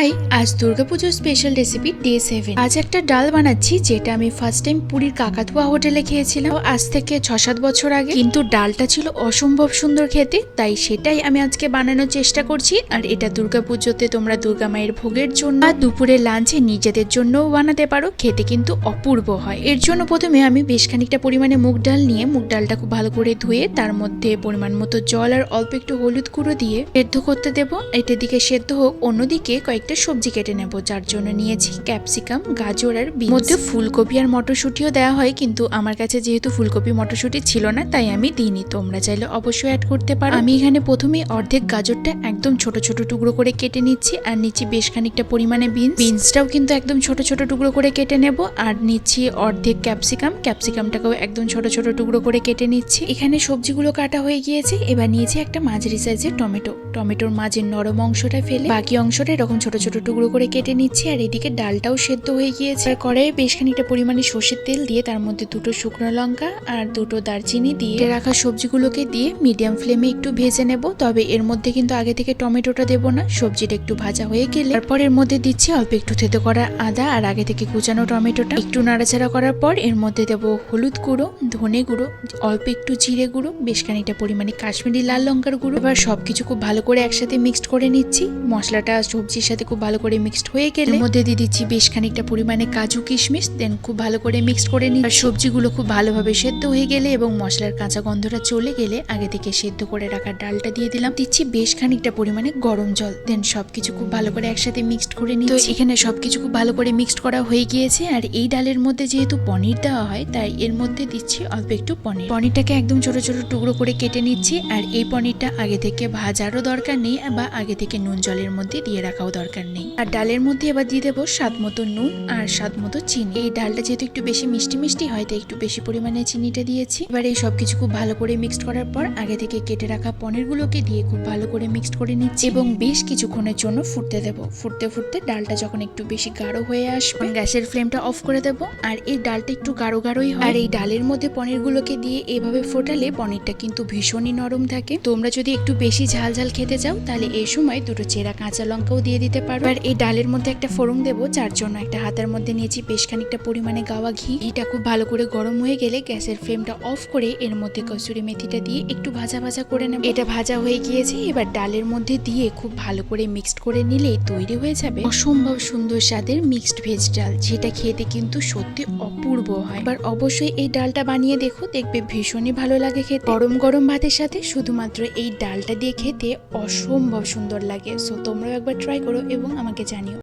High, আজ দুর্গাপুজোর special recipe day 7। আজ একটা ডাল বানাচ্ছি যেটা আমি ফার্স্ট টাইম পুরীর কাকাতুয়া হোটেলে খেয়েছিলাম আজ থেকে 6-7 বছর আগে। কিন্তু ডালটা ছিল অসম্ভব সুন্দর খেতে, তাই সেটাই আমি আজকে বানানোর চেষ্টা করছি। আর এটা দুর্গাপুজোতে তোমরা দুর্গা মায়ের ভোগের জন্য আর দুপুরের লাঞ্চে নিজেদের জন্যও বানাতে পারো, খেতে কিন্তু অপূর্ব হয়। এর জন্য প্রথমে আমি বেশ খানিকটা পরিমাণে মুগ ডাল নিয়ে মুগ ডালটা খুব ভালো করে ধুয়ে তার মধ্যে পরিমাণ মতো জল আর অল্প একটু হলুদ গুঁড়ো দিয়ে সেদ্ধ করতে দেবো। এটার দিকে সেদ্ধ হোক, অন্যদিকে কয়েকটা সবজি কেটে নেব, যার জন্য নিয়েছি ক্যাপসিকাম, গাজর আর বিনস। মধ্যে ফুলকপি আর মটরশুঁটিও দেওয়া হয়, কিন্তু আমার কাছে যেহেতু ফুলকপি মটরশুঁটি ছিল না তাই আমি দিইনি। তোমরা চাইলে অবশ্যই অ্যাড করতে পারো। আমি এখানে প্রথমেই অর্ধেক গাজরটা একদম ছোট ছোট টুকরো করে কেটে নিচ্ছি আর নিচ্ছি বেশ খানিকটা পরিমাণে বিনসটাও কিন্তু একদম ছোট ছোট টুকরো করে কেটে নেব। আর নিচ্ছি অর্ধেক ক্যাপসিকামটাকেও একদম ছোট ছোট টুকরো করে কেটে নিচ্ছি। এখানে সবজিগুলো কাটা হয়ে গিয়েছে। এবার নিয়েছি একটা মাঝারি সাইজের টমেটোর মাঝের নরম অংশটা ফেলে বাকি অংশটা এরকম ছোট ছোট টুকরো করে কেটে নিচ্ছি। আর এদিকে ডালটাও সেদ্ধ হয়ে গিয়েছে। কড়াইয়ে বেশ খানিকটা পরিমাণে সর্ষের তেল দিয়ে তার মধ্যে দুটো শুকনো লঙ্কা আর দুটো দারচিনি দিয়ে রাখা সবজিগুলোকে দিয়ে মিডিয়াম ফ্লেমে একটু ভেজে নেব। তবে এর মধ্যে কিন্তু আগে থেকে টমেটোটা দেবো না। সবজিটা একটু ভাজা হয়ে গেলে তারপর এর মধ্যে দিচ্ছি অল্প একটু থেতো করা আদা আর আগে থেকে কুচানো টমেটোটা। একটু নাড়াচাড়া করার পর এর মধ্যে দেবো হলুদ গুঁড়ো, ধনে গুঁড়ো, অল্প একটু জিরে গুঁড়ো, বেশ খানিকটা পরিমাণে কাশ্মীরি লাল লঙ্কার গুঁড়ো। এবার সবকিছু খুব ভালো করে একসাথে মিক্সড করে নিচ্ছি। মশলাটা সবজির সাথে খুব ভালো করে মিক্সড হয়ে গেলে মধ্যে দিয়ে দিচ্ছি বেশ খানিকটা পরিমাণে কাজু কিশমিশ। দেন খুব ভালো করে মিক্সড করে নিই। আর সবজিগুলো খুব ভালোভাবে সেদ্ধ হয়ে গেলে এবং মশলার কাঁচা গন্ধটা চলে গেলে আগে থেকে সেদ্ধ করে রাখা ডালটা দিয়ে দিলাম। দিচ্ছি বেশ খানিকটা পরিমাণে গরম জল। দেন সবকিছু খুব ভালো করে একসাথে মিক্সড করে নিই। তো এখানে সবকিছু খুব ভালো করে মিক্সড করা হয়ে গিয়েছে। আর এই ডালের মধ্যে যেহেতু পনির দেওয়া হয় তাই এর মধ্যে দিচ্ছি অল্প একটু পনিরটাকে একদম ছোট ছোট টুকরো করে কেটে নিচ্ছি। আর এই পনিরটা আগে থেকে ভাজারও দরকার নেই বা আগে থেকে নুন জলের মধ্যে দিয়ে রাখাও দরকার নেই। আর ডালের মধ্যে এবার দিয়ে দেবো স্বাদ মতো নুন আর স্বাদ মতো চিনি। এই ডালটা যেহেতু একটু বেশি মিষ্টি মিষ্টি হয় তাই একটু বেশি পরিমাণে চিনিটা দিয়েছি। এবার এই সবকিছু খুব ভালো করে মিক্সড করার পর আগে থেকে কেটে রাখা পনিরগুলোকে দিয়ে খুব ভালো করে মিক্সড করে নিচ্ছি এবং বেশ কিছুক্ষণের জন্য ফুটতে দেবো। ফুটতে ফুটতে ডালটা যখন একটু বেশি গাঢ় হয়ে আসবে গ্যাসের ফ্লেমটা অফ করে দেবো। আর এই ডালটা একটু গাঢ়ই হয়। আর এই ডালের মধ্যে পনিরগুলোকে দিয়ে এভাবে ফোটালে পনিরটা কিন্তু ভীষণই নরম থাকে। তোমরা যদি একটু বেশি ঝাল ঝাল খেতে চাও তাহলে এই সময় দুটো চেরা কাঁচা লঙ্কাও দিয়ে দিতে পারো। আর এই ডালের মধ্যে একটা ফোড়ন দেবো, যার জন্য একটা হাতের মধ্যে নিয়েছি বেশ খানিকটা পরিমাণে গাওয়া ঘি। ঘিটা খুব ভালো করে গরম হয়ে গেলে গ্যাসের ফ্লেমটা অফ করে এর মধ্যে কসুরি মেথিটা দিয়ে একটু ভাজা ভাজা করে নেব। এটা ভাজা হয়ে গিয়েছে। এবার ডালের মধ্যে দিয়ে খুব ভালো করে মিক্সড করে নিলে তৈরি হয়ে যাবে অসম্ভব সুন্দর স্বাদের মিক্সড ভেজ ডাল, যেটা খেতে কিন্তু সত্যি অপূর্ব হয়। এবার অবশ্যই এই ডালটা বানিয়ে দেখো, দেখবে ভীষণই ভালো লাগে খেতে। গরম গরম ভাতের সাথে শুধুমাত্র এই ডালটা দিয়ে খেতে অসম্ভব সুন্দর লাগে। সো তোমরাও একবার ট্রাই করো এবং আমাকে জানিও।